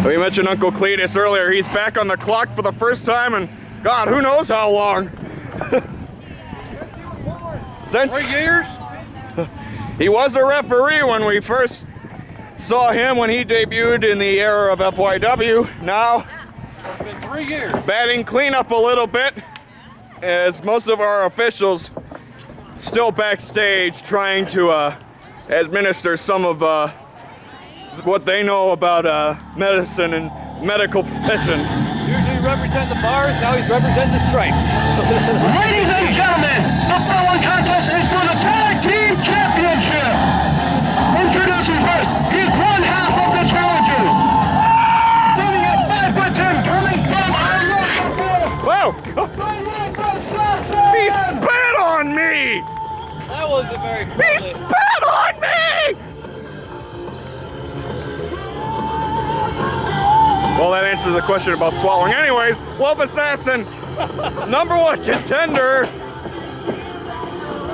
We mentioned Uncle Cletus earlier. He's back on the clock for the first time in, God, who knows how long. Since 3 years? He was a referee when we first saw him when he debuted in the era of FYW. Now, It's been 3 years. batting cleanup a little bit, as most of our officials still backstage trying to administer some of what they know about medicine and medical profession. Usually represent the bars, now he's representing the stripes. Ladies and gentlemen, the following contest is for the Tag Team Championship. Introducing first, he's one half of the challengers. Standing at 5'10", coming from our local Whoa! He spat on me! That wasn't very He friendly. spat on me! Well, that answers the question about swallowing. Anyways, Wolf Assassin, #1 contender,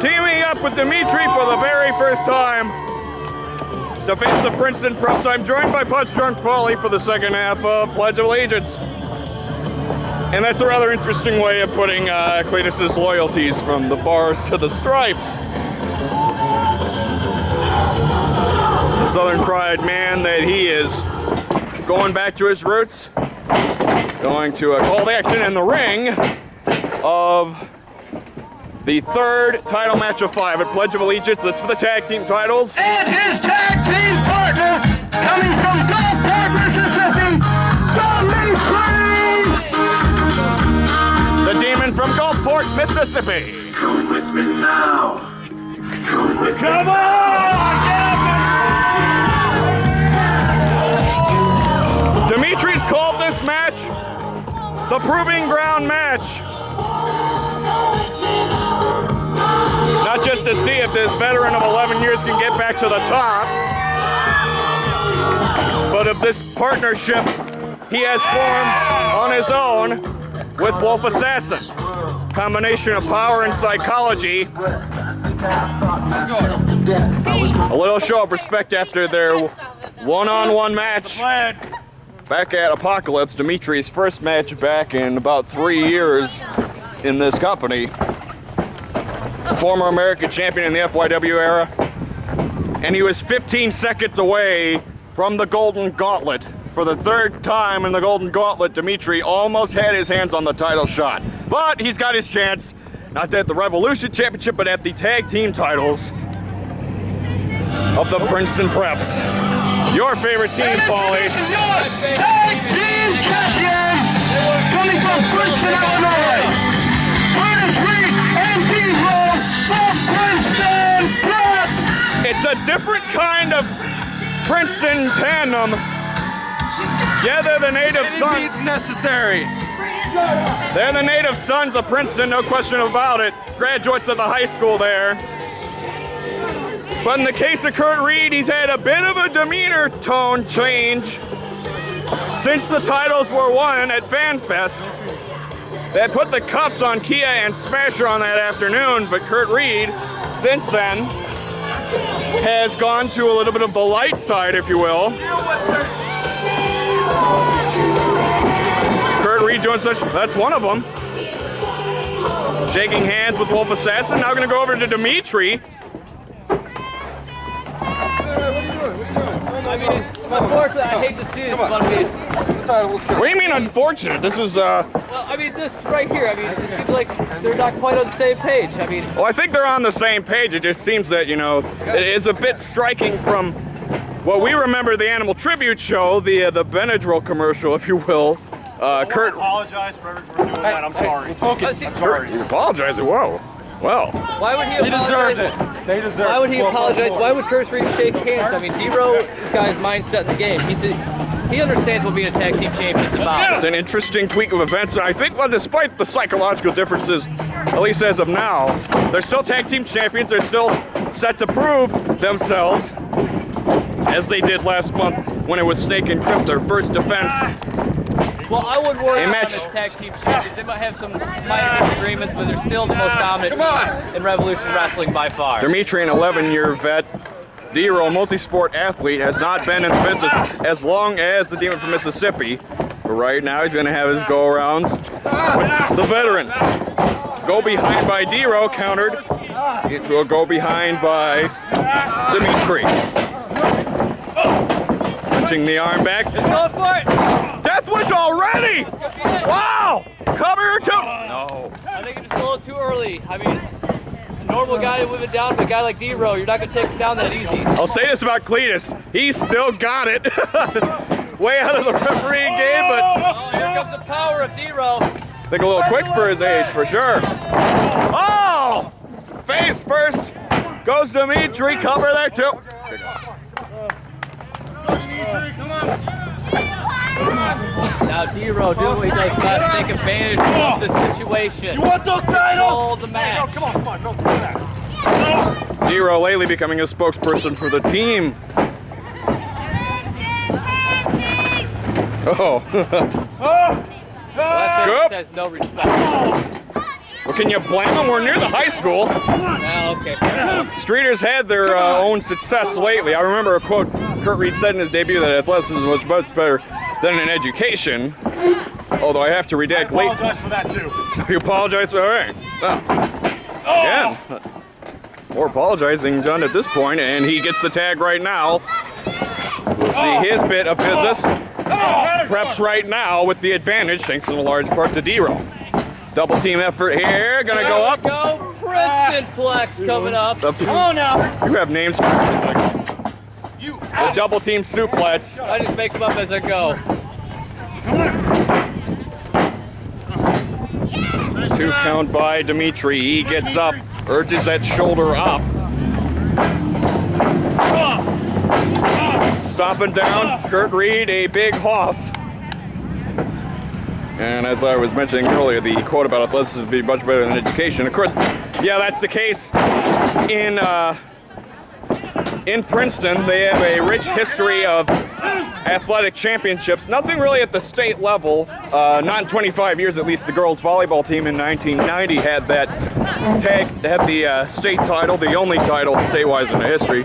teaming up with Demetri for the very first time to face the Princeton Preps. I'm joined by Punch Drunk Paulie for the second half of Pledge of Allegiance. And that's a rather interesting way of putting Cletus's loyalties from the bars to the stripes. The Southern Fried man that he is, going back to his roots, going to call the action in the ring of the third title match of 5 at Pledge of Allegiance. That's for the tag team titles. And his tag team partner, coming from Gulfport, Mississippi, Demetri! The demon from Gulfport, Mississippi. Come with me now. Come with me. Come on! Demetri's called this match the Proving Ground match. Not just to see if this veteran of 11 years can get back to the top, but of this partnership he has formed on his own with Wolf Assassin. Combination of power and psychology. A little show of respect after their one-on-one match back at Apocalypse, Demetri's first match back in about 3 years in this company. Former American champion in the FYW era. And he was 15 seconds away from the Golden Gauntlet. For the third time in the Golden Gauntlet, Demetri almost had his hands on the title shot. But he's got his chance, not at the Revolution Championship, but at the tag team titles of the Princeton Preps. Your favorite team, Paulie. Your tag team champions, coming from Princeton, Illinois, Curtis Reed and D-Roll from Princeton Preps. It's a different kind of Princeton tandem. Yeah, they're the native sons. It's necessary. They're the native sons of Princeton, no question about it. Graduates of the high school there. But in the case of Kurt Reed, he's had a bit of a demeanor tone change since the titles were won at FanFest. They put the cuffs on Kia and Smasher on that afternoon, but Kurt Reed, since then, has gone to a little bit of the light side, if you will. Kurt Reed doing such, that's one of them. Shaking hands with Wolf Assassin. Now gonna go over to Demetri. I mean, unfortunately, I hate to see this, but I mean, What do you mean unfortunate? This is, well, I mean, this right here, I mean, it seems like they're not quite on the same page. I mean, well, I think they're on the same page. It just seems that, you know, it is a bit striking from what we remember the Animal Tribute show, the Benadryl commercial, if you will. Kurt. Apologize for doing that. I'm sorry. focus. I'm sorry. You apologize. Whoa. Well. Why would he He apologize? deserved it. They deserved it. Why would he apologize? Why would Curtis Reed shake hands? I mean, D-Row, this guy's mindset in the game. He understands what being a tag team champion is about. It's an interesting tweak of events, and I think, well, despite the psychological differences, at least as of now, they're still tag team champions. They're still set to prove themselves, as they did last month when it was Snake and Crypt, their first defense. Well, I wouldn't worry Hey, about Mitch. the tag team champions. They might have some minor disagreements, but they're still the most dominant in Revolution Wrestling by far. Demetri, an 11-year vet, Dero, multi-sport athlete, has not been in business as long as the Demon from Mississippi. But right now he's going to have his go-arounds with the veteran. Go behind by Dero, countered into a go behind by Demetri. Punching the arm back. Let's go for it. Death wish already! Wow! Cover two! No. I think it's just a little too early. I mean, a normal guy would have been down, but a guy like Dero, you're not going to take him down that easy. I'll say this about Cletus. He's still got it. Way out of the refereeing game, but Oh, here comes the power of Dero. I think a little quick for his age, for sure. Oh! Face first. Goes Demetri. Cover there, too. Now Dero doing what he does best, take advantage of the situation. You want those titles? Hold the match. Come on, go do that. Dero lately becoming a spokesperson for the team. Oh. Scoop. Has no respect. Well, can you blame them? We're near the high school. Well, okay. Streeters had their own success lately. I remember a quote Kurt Reed said in his debut that athleticism was much better than an education. Although I have to redact late. I apologize for that too. You apologize? All right. Again, more apologizing done at this point, and he gets the tag right now. We'll see his bit of business. Preps right now with the advantage, thanks in a large part to Dero. Double team effort here, gonna go up. Go, Princeton Flex coming up. Come on now. You have names for everything. A double team suplex. I just make them up as I go. 2 count by Demetri. He gets up, urges that shoulder up. Stomping down, Kurt Reed, a big hoss. And as I was mentioning earlier, the quote about athleticism would be much better than education. Of course, yeah, that's the case in Princeton. They have a rich history of athletic championships. Nothing really at the state level. Not in 25 years, at least. The girls volleyball team in 1990 had that had the state title, the only title statewide in the history.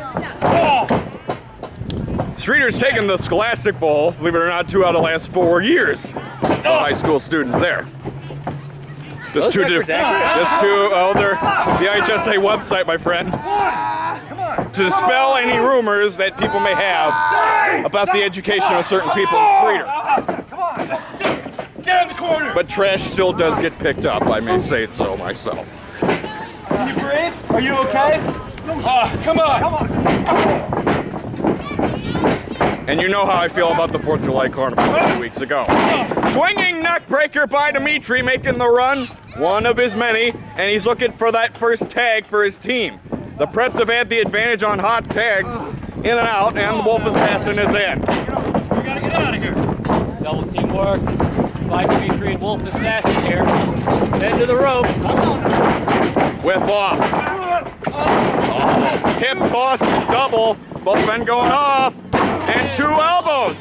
Streeter's taken the Scholastic Bowl, believe it or not, 2 out of the last 4 years. High school students there. Just two, they're the IHSA website, my friend. To dispel any rumors that people may have about the education of certain people in Streeter. Come on. Get in the corner. But trash still does get picked up, I may say so myself. Can you breathe? Are you okay? Come on. Come on. And you know how I feel about the 4th of July Carnival 2 weeks ago. Swinging neck breaker by Demetri, making the run, one of his many, and he's looking for that first tag for his team. The Preps have had the advantage on hot tags, in and out, and the Wolf Assassin is in. We gotta get out of here. Double team work by Demetri and Wolf Assassin here. Head to the ropes. With off. Hip toss, double, both men going off. And 2 elbows.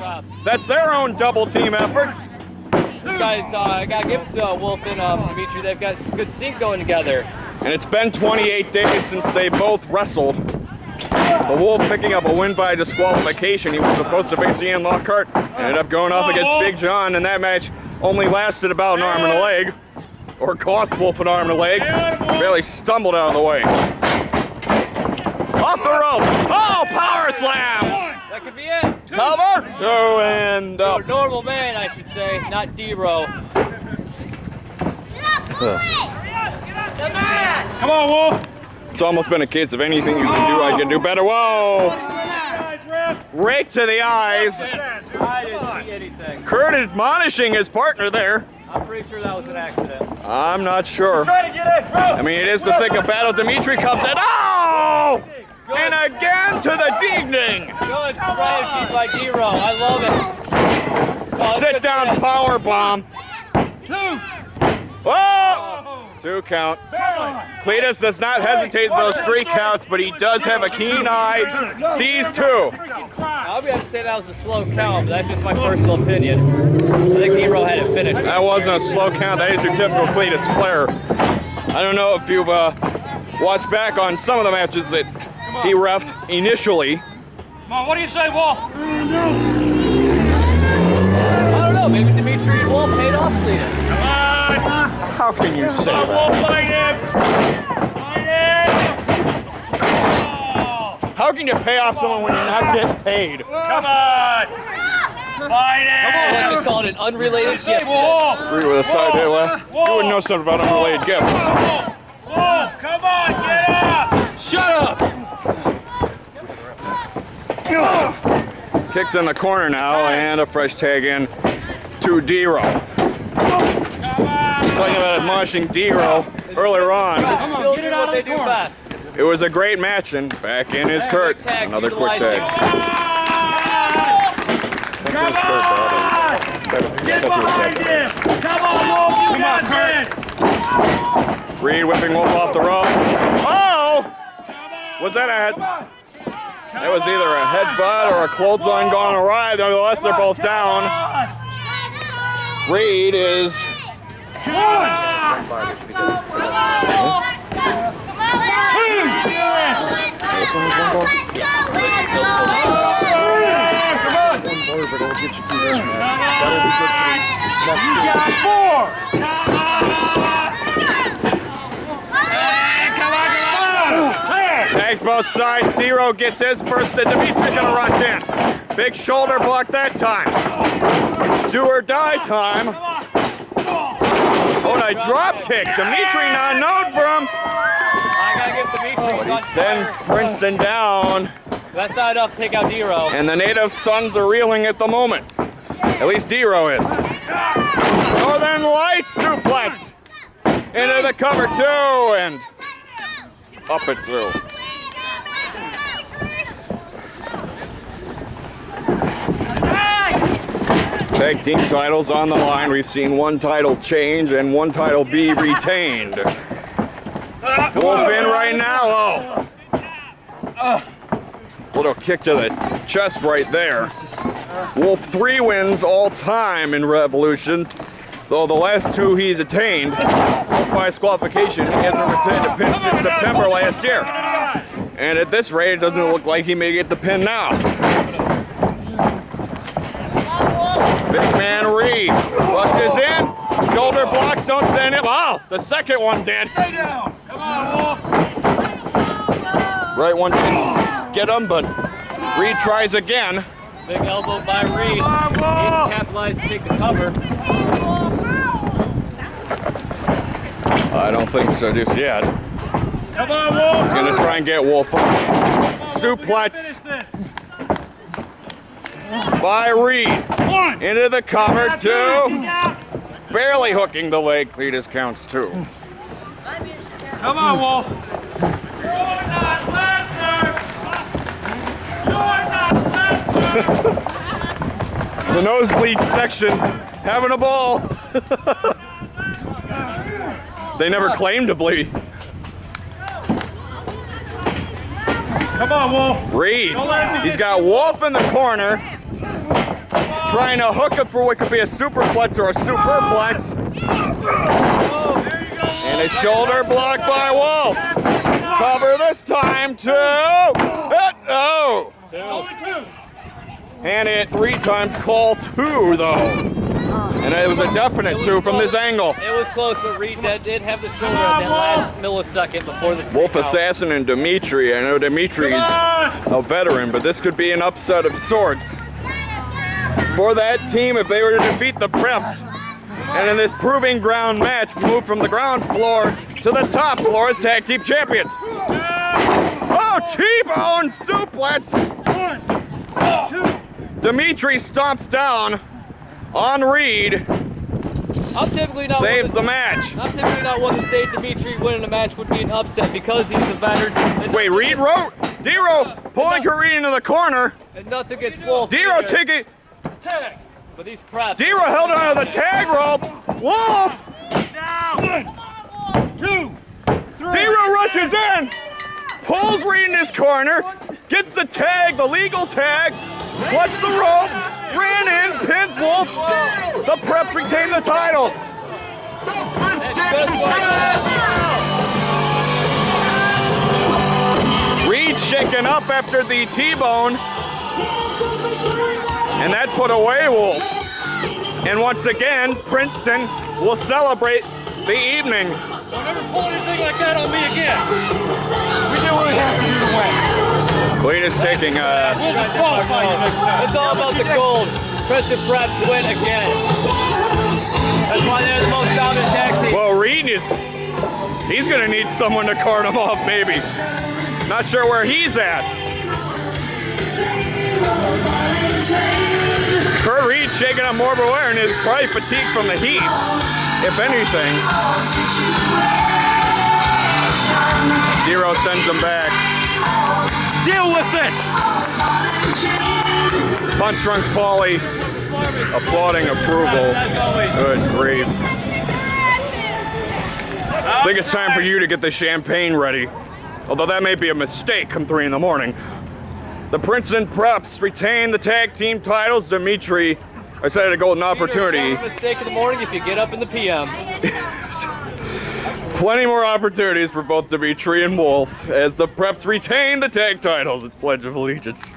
That's their own double team efforts. These guys, I gotta give it to Wolf and Demetri. They've got some good sync going together. And it's been 28 days since they both wrestled. The Wolf picking up a win by disqualification. He was supposed to face Ian Lockhart. Ended up going off against Big John, and that match only lasted about an arm and a leg. Or cost Wolf an arm and a leg. Barely stumbled out of the way. Off the rope. Oh, power slam! That could be it. Cover! 2 and A up. normal man, I should say, not Dero. Come on, Wolf. It's almost been a case of anything you can do, I can do better. Whoa! Rake to the eyes. I didn't see anything. Kurt admonishing his partner there. I'm pretty sure that was an accident. I'm not sure. Try to get in, bro. I mean, it is the thick of battle. Demetri comes in. Oh! And again to the ding-ding. Good strategy by Dero. I love it. Oh, Sit down power bomb. 2. Oh! 2 count. Cletus does not hesitate at those 3 counts, but he does have a keen eye. Sees 2. I'll be able to say that was a slow count, but that's just my personal opinion. I think Dero had it finished. That wasn't a slow count. That is your typical Cletus flair. I don't know if you've watched back on some of the matches that he reffed initially. Come on, what do you say, Wolf? I don't know, maybe Demetri and Wolf paid off Cletus. Come on! How can you say Come on, that? Wolf, fight him! Fight him! Oh. How can you pay off someone when you're not getting paid? Come on! Fight him! Let's just call it an unrelated Say, gift. Wolf! Agree with a side hit left. You wouldn't know something about unrelated gifts. Wolf, come on, get up! Shut up! Kicks in the corner now, and a fresh tag in to D-Row. Talking about admonishing D-Row earlier on. Still do what they do best. It was a great match, and back in is Kurt. Another quick tag. Come on! Get behind him! Come on, Wolf, you got this! Reed whipping Wolf off the rope. Oh! Was that a head? That was either a headbutt or a clothesline gone awry. Nonetheless, they're both down. Reed is. Tags both sides. D-Row gets his first, and Demetri's gonna rush in. Big shoulder block that time. Do or die time. Oh, and a drop kick. Demetri not known for him. I gotta give Demetri. He sends Princeton down. That's not enough to take out D-Row. And the native sons are reeling at the moment. At least D-Row is. Northern Lights suplex. Into the cover two, and up it through. Tag team titles on the line. We've seen one title change and one title be retained. Wolf in right now. Oh. Little kick to the chest right there. Wolf 3 wins all time in Revolution, though the last 2 he's attained by disqualification. He hasn't retained a pin since September last year. And at this rate, it doesn't look like he may get the pin now. Big man Reed rushes in. Shoulder blocks, don't send it. Wow, the second one did. Stay down! Come on, Wolf! Right one didn't get him, but Reed tries again. Big elbow by Reed. He's capitalized to take the cover. I don't think so just yet. Come on, Wolf! He's gonna try and get Wolf up. Suplex by Reed. Into the cover, 2. Barely hooking the leg. Cletus counts 2. Come on, Wolf! You're not Lesnar! You're not Lesnar! The nosebleed section having a ball. They never claimed to bleed. Come on, Wolf! Reed, he's got Wolf in the corner, trying to hook him for what could be a superplex or a superplex. And a shoulder block by Wolf. Cover this time, 2. Oh! Only 2! And it 3 times, call 2 though. And it was a definite 2 from this angle. It was close, but Reed did have the shoulder at that last millisecond before the Wolf count. Assassin and Demetri. I know Demetri's a veteran, but this could be an upset of sorts for that team if they were to defeat the Preps. And in this proving ground match, move from the ground floor to the top floor as tag team champions. Oh, T-bone suplex. 1, 2. Demetri stomps down on Reed, I'm typically not saves the match. I'm typically not one to say Demetri winning a match would be an upset because he's a veteran. Wait, Reed wrote? D-Row pulling her Reed into the corner. And nothing against Wolf. D-Row either, taking. Tag! but these preps. D-Row held onto the tag rope. Wolf! Down! 1, 2, 3. D-Row rushes in, pulls Reed in his corner, gets the tag, the legal tag, clutched the rope, ran in, pins Wolf. The Preps retain the titles. Just like that. Reed shaken up after the T-bone, and that put away Wolf. And once again, Princeton will celebrate the evening. Don't ever pull anything like that on me again. We did what we have to do to win. Clean is taking We'll disqualify you next time. It's all about the gold. Princeton Preps win again. That's why they're the most dominant tag team. well, Reed he's gonna need someone to cart him off, maybe. Not sure where he's at. Kurt Reed shaking up more awareness, probably fatigued from the heat, if anything. Zero sends him back. Deal with it! Punch Drunk Paulie applauding approval. Good grief. I think it's time for you to get the champagne ready. Although that may be a mistake come 3 in the morning. The Princeton Preps retain the tag team titles. Demetri, I said a golden opportunity. Mistake in the morning if you get up in the PM. Plenty more opportunities for both Demetri and Wolf as the Preps retain the tag titles at Pledge of Allegiance.